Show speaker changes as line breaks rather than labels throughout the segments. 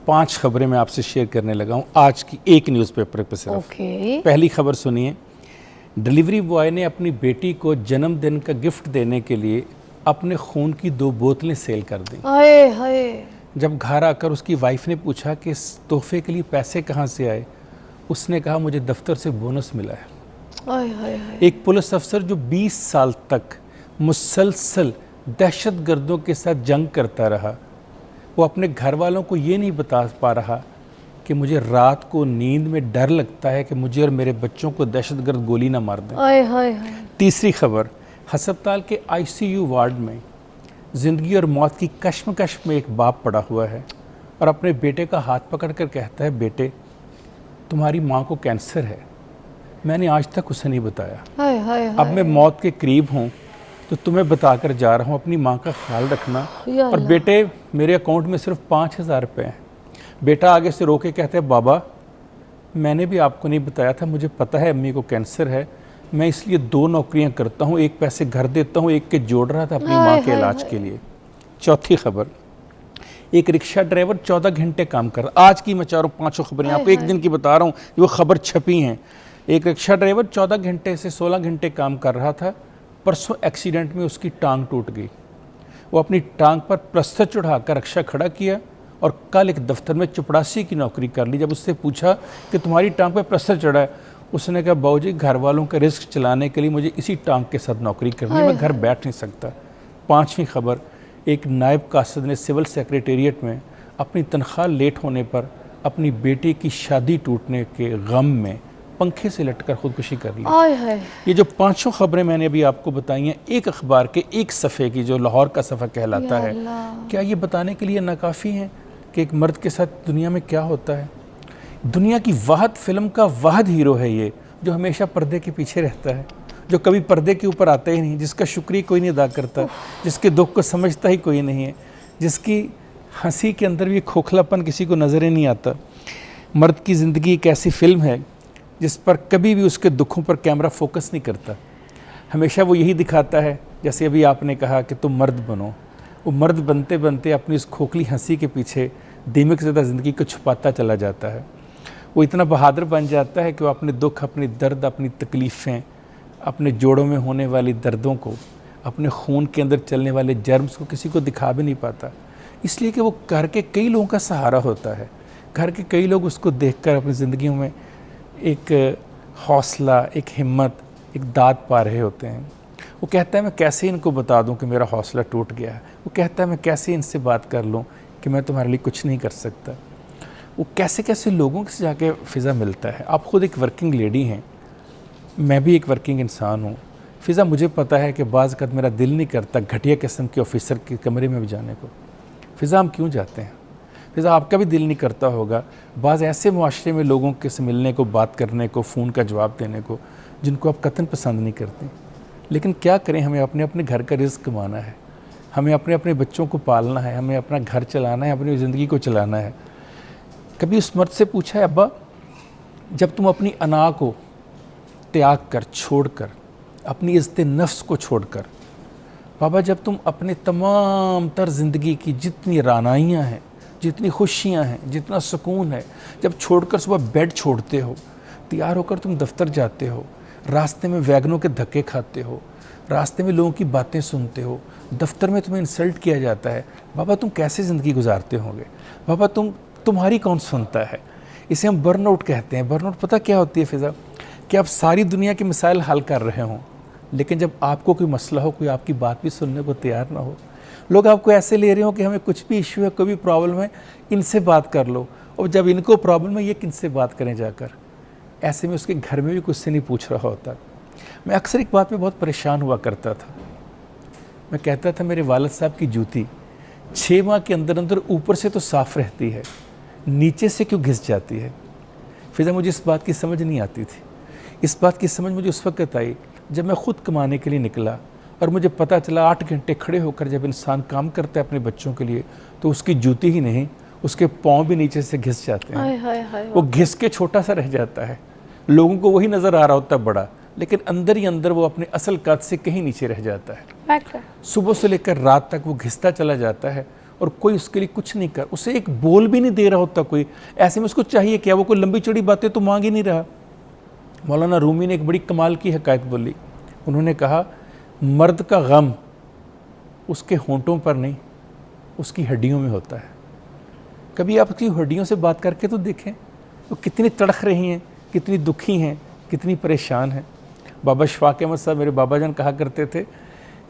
5 खबरें मैं आपसे शेयर करने लगा हूँ आज की एक न्यूज़पेपर पे सिर्फ। पहली खबर सुनिए। डिलीवरी बॉय ने अपनी बेटी को जन्मदिन का गिफ्ट देने के लिए अपने खून की 2 बोतलें सेल कर दी।
हाय हाय। जब
घर आकर उसकी वाइफ ने पूछा कि इस तोहफे के लिए पैसे कहाँ से आए, उसने कहा मुझे दफ्तर से बोनस मिला है।
हाय हाय हाय।
एक पुलिस अफसर जो 20 साल तक मुसलसल दहशतगर्दों के साथ जंग करता रहा, वो अपने घर वालों को ये नहीं बता पा रहा कि मुझे रात को नींद में डर लगता है कि मुझे और मेरे बच्चों को दहशतगर्द गोली ना मार दें।
हाय हाय हाय।
तीसरी खबर, अस्पताल के आईसीयू वार्ड में ज़िंदगी और मौत की कश्मकश में एक बाप पड़ा हुआ है और अपने बेटे का हाथ पकड़कर कहता है, बेटे तुम्हारी माँ को कैंसर है, मैंने आज तक उसे नहीं बताया।
हाय हाय हाय।
अब मैं मौत के करीब हूँ तो तुम्हें बताकर जा रहा हूँ, अपनी माँ का ख्याल रखना। और बेटे मेरे अकाउंट में सिर्फ 5,000 रुपये हैं। बेटा आगे से रो के कहते हैं, बाबा मैंने भी आपको नहीं बताया था, मुझे पता है अम्मी को कैंसर है, मैं इसलिए 2 नौकरियां करता हूँ, एक पैसे घर देता हूँ, एक के जोड़ रहा था अपनी माँ के इलाज के लिए। चौथी खबर, एक रिक्शा ड्राइवर 14 घंटे काम कर रहा। आज की मैं 5 खबरें आपको एक दिन की बता रहा हूँ, वो खबर छपी हैं। एक रिक्शा ड्राइवर 14 घंटे से 16 घंटे काम कर रहा था। परसों एक्सीडेंट में उसकी टांग टूट गई। वो अपनी टांग पर प्लास्टर चढ़ाकर रिक्शा खड़ा किया और कल एक दफ्तर में चपड़ासी की नौकरी कर ली। जब उससे पूछा कि तुम्हारी टांग पर प्लास्टर चढ़ा है, उसने कहा बाबूजी घर वालों का रिस्क चलाने के लिए मुझे इसी टांग के साथ नौकरी करनी है, मैं घर बैठ नहीं सकता। 5वीं खबर, एक नायब कासिद ने सिविल सेक्रेटेरिएट में अपनी तनख्वाह लेट होने पर अपनी बेटी की शादी टूटने के गम में पंखे से लटकर खुदकुशी कर ली। ये जो 5 खबरें मैंने अभी आपको बताई हैं एक अखबार के एक सफ़े की, जो लाहौर का सफ़ा कहलाता है, क्या ये बताने के लिए नाकाफ़ी हैं कि एक मर्द के साथ दुनिया में क्या होता है? दुनिया की वाहिद फिल्म का वाहिद हीरो है ये, जो हमेशा पर्दे के पीछे रहता है, जो कभी पर्दे के ऊपर आता ही नहीं, जिसका शुक्रिया कोई नहीं अदा करता, जिसके दुख को समझता ही कोई नहीं है, जिसकी हंसी के अंदर भी खोखलापन किसी को नज़र ही नहीं आता। मर्द की ज़िंदगी एक ऐसी फ़िल्म है जिस पर कभी भी उसके दुखों पर कैमरा फोकस नहीं करता। हमेशा वो यही दिखाता है, जैसे अभी आपने कहा कि तुम मर्द बनो, वो मर्द बनते बनते अपनी उस खोखली हंसी के पीछे दीमक ज़दा ज़िंदगी को छुपाता चला जाता है। वो इतना बहादुर बन जाता है कि वो अपने दुख, अपनी दर्द, अपनी तकलीफ़ें, अपने जोड़ों में होने वाली दर्दों को, अपने खून के अंदर चलने वाले जर्म्स को किसी को दिखा भी नहीं पाता, इसलिए कि वो घर के कई लोगों का सहारा होता है। घर के कई लोग उसको देखकर अपनी ज़िंदगियों में एक हौसला, एक हिम्मत, एक दाद पा रहे होते हैं। वो कहता है मैं कैसे इनको बता दूं कि मेरा हौसला टूट गया है। वो कहता है मैं कैसे इनसे बात कर लूं कि मैं तुम्हारे लिए कुछ नहीं कर सकता। वो कैसे कैसे लोगों से जाके फ़िज़ा मिलता है। आप ख़ुद एक वर्किंग लेडी हैं, मैं भी एक वर्किंग इंसान हूँ। फ़िज़ा मुझे पता है कि बाज़ वक़्त मेरा दिल नहीं करता घटिया किस्म के ऑफिसर के कमरे में भी जाने को। फ़िज़ा हम क्यों जाते हैं? फ़िज़ा आपका भी दिल नहीं करता होगा बाज़ ऐसे मुआशरे में लोगों के से मिलने को, बात करने को, फ़ोन का जवाब देने को, जिनको आप कतन पसंद नहीं करते। लेकिन क्या करें, हमें अपने अपने घर का रिज़्क़ कमाना है, हमें अपने अपने बच्चों को पालना है, हमें अपना घर चलाना है, अपनी ज़िंदगी को चलाना है। कभी उस मर्द से पूछा है, अब्बा जब तुम अपनी अना को त्याग कर, छोड़ कर, अपनी इज़्ज़त नफ्स को छोड़ कर, बाबा जब तुम अपने तमाम तर ज़िंदगी की जितनी रानाइयाँ हैं, जितनी खुशियाँ हैं, जितना सुकून है, जब छोड़कर सुबह बेड छोड़ते हो, तैयार होकर तुम दफ्तर जाते हो, रास्ते में वैगनों के धक्के खाते हो, रास्ते में लोगों की बातें सुनते हो, दफ्तर में तुम्हें इंसल्ट किया जाता है, बाबा तुम कैसे ज़िंदगी गुजारते होंगे? बाबा तुम्हारी कौन सुनता है? इसे हम बर्नआउट कहते हैं। बर्नआउट पता क्या होती है फ़िज़ा? कि आप सारी दुनिया के मसाइल हल कर रहे हों, लेकिन जब आपको कोई मसला हो, कोई आपकी बात भी सुनने को तैयार ना हो, लोग आपको ऐसे ले रहे हो कि हमें कुछ भी इशू है, कोई भी प्रॉब्लम है, इनसे बात कर लो, और जब इनको प्रॉब्लम है ये किनसे बात करें जाकर? ऐसे में उसके घर में भी कुछ से नहीं पूछ रहा होता। मैं अक्सर एक बात में बहुत परेशान हुआ करता था। मैं कहता था मेरे वालिद साहब की जूती 6 माह के अंदर अंदर ऊपर से तो साफ़ रहती है, नीचे से क्यों घिस जाती है? फिर मुझे इस बात की समझ नहीं आती थी। इस बात की समझ मुझे उस वक्त आई जब मैं ख़ुद कमाने के लिए निकला और मुझे पता चला 8 घंटे खड़े होकर जब इंसान काम करता है अपने बच्चों के लिए, तो उसकी जूती ही नहीं, उसके पाँव भी नीचे से घिस जाते हैं। वो घिस के छोटा सा रह जाता है, लोगों को वही नज़र आ रहा होता बड़ा, लेकिन अंदर ही अंदर वो अपने असल कद से कहीं नीचे रह जाता है। सुबह से लेकर रात तक वो घिसता चला जाता है। और कोई उसके लिए कुछ नहीं कर, उसे एक बोल भी नहीं दे रहा होता कोई। ऐसे में उसको चाहिए क्या? वो कोई लंबी चौड़ी बातें तो मांग ही नहीं रहा। मौलाना रूमी ने एक बड़ी कमाल की हकायत बोली। उन्होंने कहा, मर्द का गम उसके होंठों पर नहीं, उसकी हड्डियों में होता है। कभी आप उसकी हड्डियों से बात करके तो देखें, वो कितनी तड़क रही हैं, कितनी दुखी हैं, कितनी परेशान हैं। बाबा शफाक अहमद साहब, मेरे बाबा जान, कहा करते थे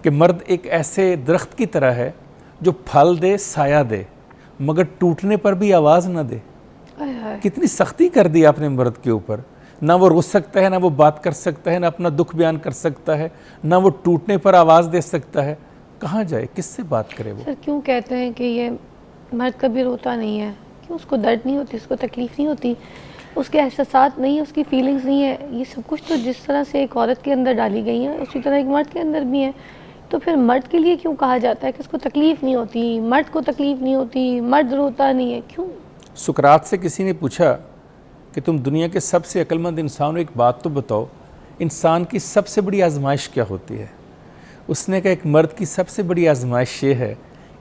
कि मर्द एक ऐसे दरख्त की तरह है जो फल दे, साया दे, मगर टूटने पर भी आवाज़ ना दे। कितनी सख्ती कर दी आपने मर्द के ऊपर। ना वो रो सकता है, ना वो बात कर सकता है, ना अपना दुख बयान कर सकता है, ना वो टूटने पर आवाज़ दे सकता है। कहाँ जाए, किससे बात करे वो?
सर क्यों कहते हैं कि ये मर्द कभी रोता नहीं है? क्यों? उसको दर्द नहीं होती, उसको तकलीफ़ नहीं होती, उसके एहसासात नहीं है, उसकी फीलिंग्स नहीं है। ये सब कुछ तो जिस तरह से एक औरत के अंदर डाली गई है, उसी तरह एक मर्द के अंदर भी है। तो फिर मर्द के लिए क्यों कहा जाता है कि उसको तकलीफ़ नहीं होती, मर्द को तकलीफ़ नहीं होती, मर्द रोता नहीं है? क्यों?
सुकरात से किसी ने पूछा कि तुम दुनिया के सबसे अक्लमंद इंसान हो, एक बात तो बताओ, इंसान की सबसे बड़ी आजमाइश क्या होती है? उसने कहा, एक मर्द की सबसे बड़ी आजमाइश ये है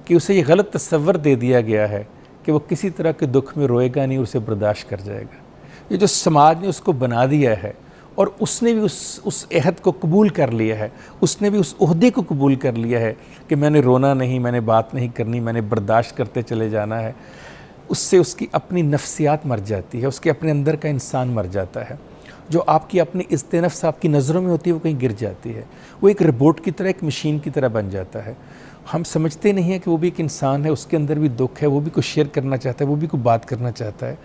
कि उसे ये गलत तस्वर दे दिया गया है कि वो किसी तरह के दुख में रोएगा नहीं, उसे बर्दाश्त कर जाएगा। ये जो समाज ने उसको बना दिया है, और उसने भी उस अहद को कबूल कर लिया है, उसने भी उस ओहदे को कबूल कर लिया है कि मैंने रोना नहीं, मैंने बात नहीं करनी, मैंने बर्दाश्त करते चले जाना है। उससे उसकी अपनी नफ्सियात मर जाती है, उसके अपने अंदर का इंसान मर जाता है। जो आपकी अपनी इज़्ज़त नफ्स आपकी नज़रों में होती है, वो कहीं गिर जाती है। वो एक रोबोट की तरह, एक मशीन की तरह बन जाता है। हम समझते नहीं हैं कि वो भी एक इंसान है, उसके अंदर भी दुख है, वो भी कुछ शेयर करना चाहता है, वो भी कुछ बात करना चाहता है।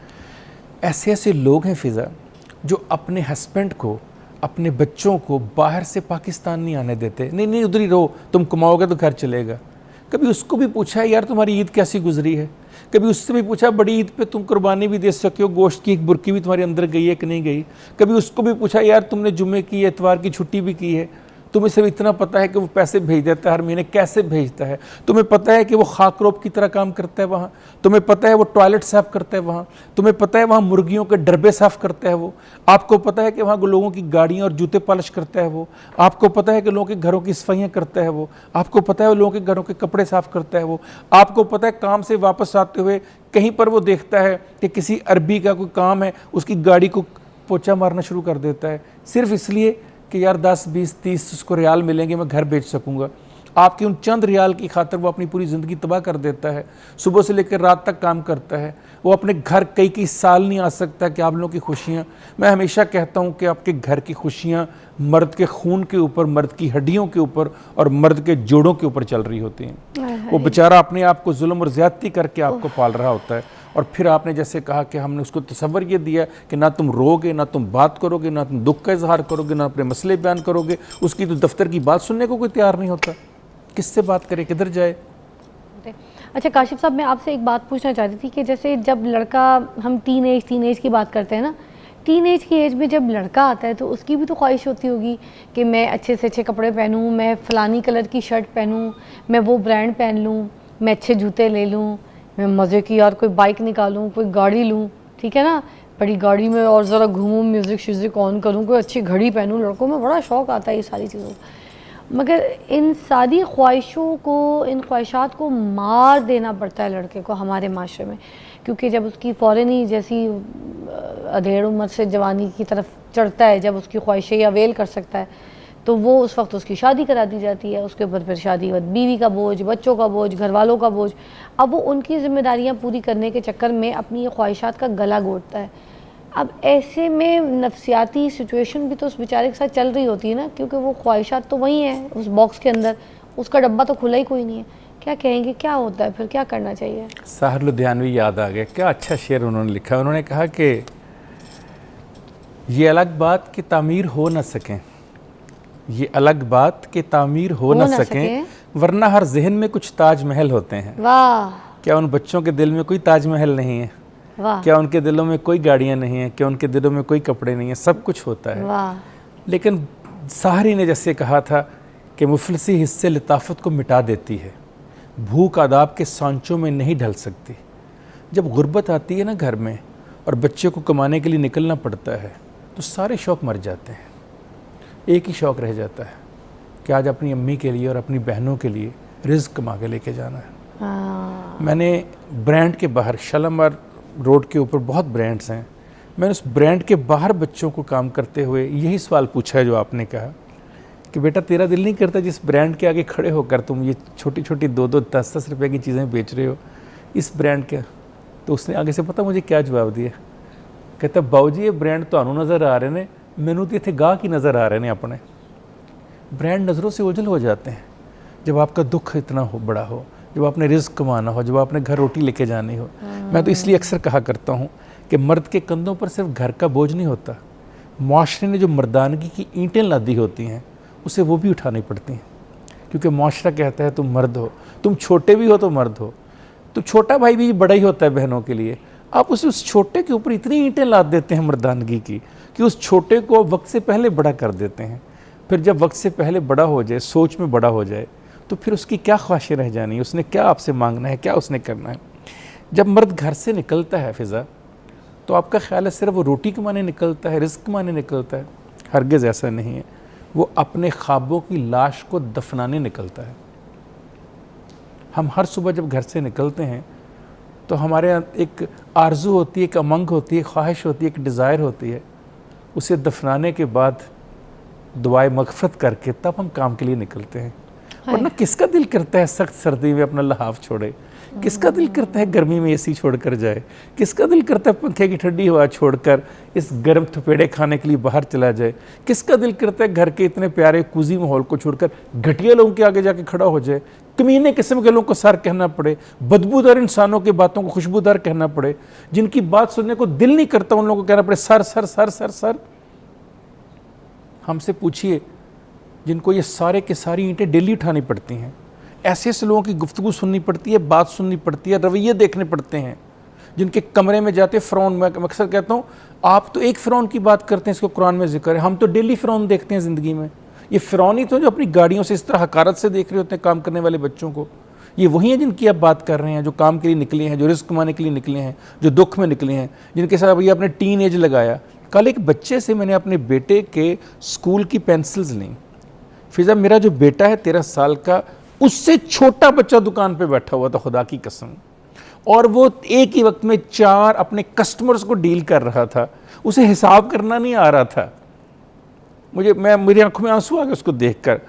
ऐसे ऐसे लोग हैं फ़िज़ा, जो अपने हस्बैंड को, अपने बच्चों को बाहर से पाकिस्तान नहीं आने देते। नहीं नहीं, उधर ही रहो, तुम कमाओगे तो घर चलेगा। कभी उसको भी पूछा, यार तुम्हारी ईद कैसी गुजरी है? कभी उससे भी पूछा, बड़ी ईद पे तुम कुर्बानी भी दे सके हो, गोश्त की एक बुर्की भी तुम्हारे अंदर गई है कि नहीं गई? कभी उसको भी पूछा, यार तुमने जुम्मे की, इतवार की छुट्टी भी की है? तुम्हें सिर्फ इतना पता है कि वो पैसे भेज देता है हर महीने, कैसे भेजता है? तुम्हें पता है कि वो खाकरोब की तरह काम करता है वहाँ? तुम्हें पता है वो टॉयलेट साफ़ करता है वहाँ? तुम्हें पता है वहाँ मुर्गियों के डरबे साफ़ करता है वो? आपको पता है कि वहाँ लोगों की गाड़ियाँ और जूते पॉलिश करता है वो? आपको पता है कि लोगों के घरों की सफाइयाँ करता है वो? आपको पता है वो लोगों के घरों के कपड़े साफ़ करता है वो? आपको पता है काम से वापस आते हुए कहीं पर वो देखता है कि किसी अरबी का कोई काम है, उसकी गाड़ी को पोछा मारना शुरू कर देता है, सिर्फ इसलिए कि यार 10, 20, 30 उसको रियाल मिलेंगे, मैं घर बेच सकूंगा। आपकी उन चंद रियाल की खातिर वो अपनी पूरी ज़िंदगी तबाह कर देता है। सुबह से लेकर रात तक काम करता है। वो अपने घर कई साल नहीं आ सकता कि आप लोगों की खुशियाँ। मैं हमेशा कहता हूँ कि आपके घर की खुशियाँ मर्द के खून के ऊपर, मर्द की हड्डियों के ऊपर और मर्द के जोड़ों के ऊपर चल रही होती हैं। वो बेचारा अपने आप को जुल्म और ज़्यादती करके आपको पाल रहा होता है, और फिर आपने जैसे कहा कि हमने उसको तसव्वुर ये दिया कि ना तुम रोगे, ना तुम बात करोगे, ना तुम दुख का इजहार करोगे, ना अपने मसले बयान करोगे। उसकी तो दफ्तर की बात सुनने को कोई तैयार नहीं होता। किससे बात करे, किधर जाए?
अच्छा काशिफ साहब, मैं आपसे एक बात पूछना चाहती थी कि जैसे जब लड़का, हम टीन एज की बात करते हैं ना, टीन एज की एज में जब लड़का आता है तो उसकी भी तो ख्वाहिश होती होगी कि मैं अच्छे से अच्छे कपड़े पहनूं, मैं फ़लानी कलर की शर्ट पहनूं, मैं वो ब्रांड पहन लूं, मैं अच्छे जूते ले लूं, मैं मज़े की यार कोई बाइक निकालूं, कोई गाड़ी लूं, ठीक है ना, बड़ी गाड़ी में और ज़रा घूमूं, म्यूज़िक ऑन करूं, कोई अच्छी घड़ी पहनूं। लड़कों में बड़ा शौक़ आता है ये सारी चीज़ों का, मगर इन सारी ख्वाहिशों को, इन ख्वाहिशात को मार देना पड़ता है लड़के को हमारे माशरे में, क्योंकि जब उसकी फ़ौरन ही जैसी अधेड़ उम्र से जवानी की तरफ चढ़ता है, जब उसकी ख्वाहिशें अवेल कर सकता है, तो वो उस वक्त उसकी शादी करा दी जाती है। उसके ऊपर फिर शादी के बाद बीवी का बोझ, बच्चों का बोझ, घर वालों का बोझ। अब वो उनकी ज़िम्मेदारियां पूरी करने के चक्कर में अपनी ख्वाहिशात का गला घोंटता है। अब ऐसे में नफ्सियाती सिचुएशन भी तो उस बेचारे के साथ चल रही होती है ना, क्योंकि वो ख्वाहिशात तो वही हैं उस बॉक्स के अंदर, उसका डब्बा तो खुला ही कोई नहीं है। क्या कहेंगे, क्या होता है फिर, क्या करना चाहिए?
साहर लुधियानवी याद आ गया, क्या अच्छा शेर उन्होंने लिखा। उन्होंने कहा कि ये अलग बात कि तामीर हो न सकें, ये अलग बात कि तामीर हो न सकें, वरना हर जहन में कुछ ताजमहल होते हैं।
वाह!
क्या उन बच्चों के दिल में कोई ताजमहल नहीं है?
वाह!
क्या उनके दिलों में कोई गाड़ियाँ नहीं हैं? क्या उनके दिलों में कोई कपड़े नहीं हैं? सब कुछ होता है।
वाह!
लेकिन साहरी ने जैसे कहा था कि मुफलसी हिस्से लताफत को मिटा देती है, भूख आदाब के सांचों में नहीं ढल सकती। जब गुर्बत आती है ना घर में और बच्चे को कमाने के लिए निकलना पड़ता है, तो सारे शौक़ मर जाते हैं। एक ही शौक़ रह जाता है कि आज अपनी अम्मी के लिए और अपनी बहनों के लिए रिज़्क़ कमा के लेके जाना है।
हाँ।
मैंने ब्रांड के बाहर, शालामार रोड के ऊपर बहुत ब्रांड्स हैं, मैंने उस ब्रांड के बाहर बच्चों को काम करते हुए यही सवाल पूछा है जो आपने कहा कि बेटा तेरा दिल नहीं करता जिस ब्रांड के आगे खड़े होकर तुम ये छोटी छोटी 2-2, 10-10 रुपए की चीज़ें बेच रहे हो इस ब्रांड के? तो उसने आगे से पता मुझे क्या जवाब दिया, कहता बाऊजी ये ब्रांड ਤੁਹਾਨੂੰ नज़र आ रहे ने, मैनू तो इतने गाह की नज़र आ रहे ने। अपने ब्रांड नज़रों से ओझल हो जाते हैं जब आपका दुख इतना हो बड़ा हो, जब आपने रिस्क कमाना हो, जब आपने घर रोटी लेके जानी हो। मैं तो इसलिए अक्सर कहा करता हूँ कि मर्द के कंधों पर सिर्फ घर का बोझ नहीं होता, माशरे ने जो मर्दानगी की ईंटें लादी होती हैं उसे वो भी उठानी पड़ती हैं, क्योंकि माशरा कहता है तुम मर्द हो, तुम छोटे भी हो तो मर्द हो। तो छोटा भाई भी बड़ा ही होता है बहनों के लिए, आप उस छोटे के ऊपर इतनी ईंटें लाद देते हैं मर्दानगी की कि उस छोटे को वक्त से पहले बड़ा कर देते हैं। फिर जब वक्त से पहले बड़ा हो जाए, सोच में बड़ा हो जाए, तो फिर उसकी क्या ख्वाहिशें रह जानी, उसने क्या आपसे मांगना है, क्या उसने करना है। जब मर्द घर से निकलता है फिज़ा, तो आपका ख्याल है सिर्फ वो रोटी कमाने निकलता है, रिस्क कमाने निकलता है? हरगिज़ ऐसा नहीं है, वो अपने ख्वाबों की लाश को दफनाने निकलता है। हम हर सुबह जब घर से निकलते हैं तो हमारे यहाँ एक आरज़ू होती है, एक उमंग होती है, ख्वाहिश होती है, एक डिज़ायर होती है, उसे दफनाने के बाद दुआए मग़फ़िरत करके तब हम काम के लिए निकलते हैं। वरना किसका दिल करता है सख्त सर्दी में अपना लहाफ छोड़े, किसका दिल करता है गर्मी में एसी छोड़कर जाए, किसका दिल करता है पंखे की ठंडी हवा छोड़कर इस गर्म थपेड़े खाने के लिए बाहर चला जाए, किसका दिल करता है घर के इतने प्यारे कुजी माहौल को छोड़कर घटिया लोगों के आगे जाके खड़ा हो जाए, कमीने किस्म के लोगों को सर कहना पड़े, बदबूदार इंसानों की बातों को खुशबूदार कहना पड़े, जिनकी बात सुनने को दिल नहीं करता उन लोगों को कहना पड़े sir sir sir sir sir. हमसे पूछिए जिनको ये सारे के सारी ईंटें डेली उठानी पड़ती हैं, ऐसे ऐसे लोगों की गुफ्तगू सुननी पड़ती है, बात सुननी पड़ती है, रवैये देखने पड़ते हैं, जिनके कमरे में जाते फ़िरौन, मैं अक्सर कहता हूँ आप तो एक फ़िरौन की बात करते हैं, इसको कुरान में जिक्र है, हम तो डेली फ़िरौन देखते हैं ज़िंदगी में। ये फ़िरौन ही तो जो अपनी गाड़ियों से इस तरह हकारत से देख रहे होते हैं काम करने वाले बच्चों को, ये वही हैं जिनकी आप बात कर रहे हैं, जो काम के लिए निकले हैं, जो रिस्क कमाने के लिए निकले हैं, जो दुख में निकले हैं, जिनके साथ अभी आपने टीन एज लगाया। कल एक बच्चे से मैंने अपने बेटे के स्कूल की पेंसिल्स ली। फिज़ा मेरा जो बेटा है 13 साल का, उससे छोटा बच्चा दुकान पे बैठा हुआ था खुदा की कसम, और वो एक ही वक्त में 4 अपने कस्टमर्स को डील कर रहा था, उसे हिसाब करना नहीं आ रहा था। मेरी आंखों में आंसू आ गए उसको देखकर।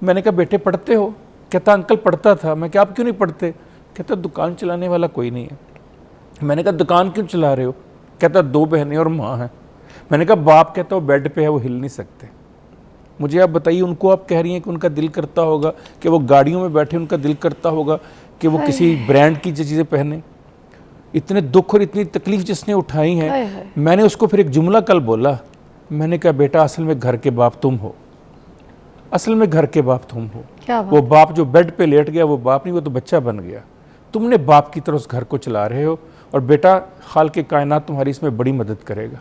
मैंने कहा बेटे पढ़ते हो? कहता अंकल पढ़ता था। मैं क्या आप क्यों नहीं पढ़ते? कहता दुकान चलाने वाला कोई नहीं है। मैंने कहा दुकान क्यों चला रहे हो? कहता 2 बहनें और माँ हैं। मैंने कहा बाप? कहता वो बेड पे है, वो हिल नहीं सकते। मुझे आप बताइए, उनको आप कह रही हैं कि उनका दिल करता होगा कि वो गाड़ियों में बैठे, उनका दिल करता होगा कि वो किसी ब्रांड की चीज़ें पहने? इतने दुख और इतनी तकलीफ जिसने उठाई है। मैंने उसको फिर एक जुमला कल बोला, मैंने कहा बेटा असल में घर के बाप तुम हो, असल में घर के बाप तुम हो।
क्या
वो बाप जो बेड पे लेट गया वो बाप नहीं, वो तो बच्चा बन गया। तुमने बाप की तरह उस घर को चला रहे हो, और बेटा खाल के कायनात तुम्हारी इसमें बड़ी मदद करेगा।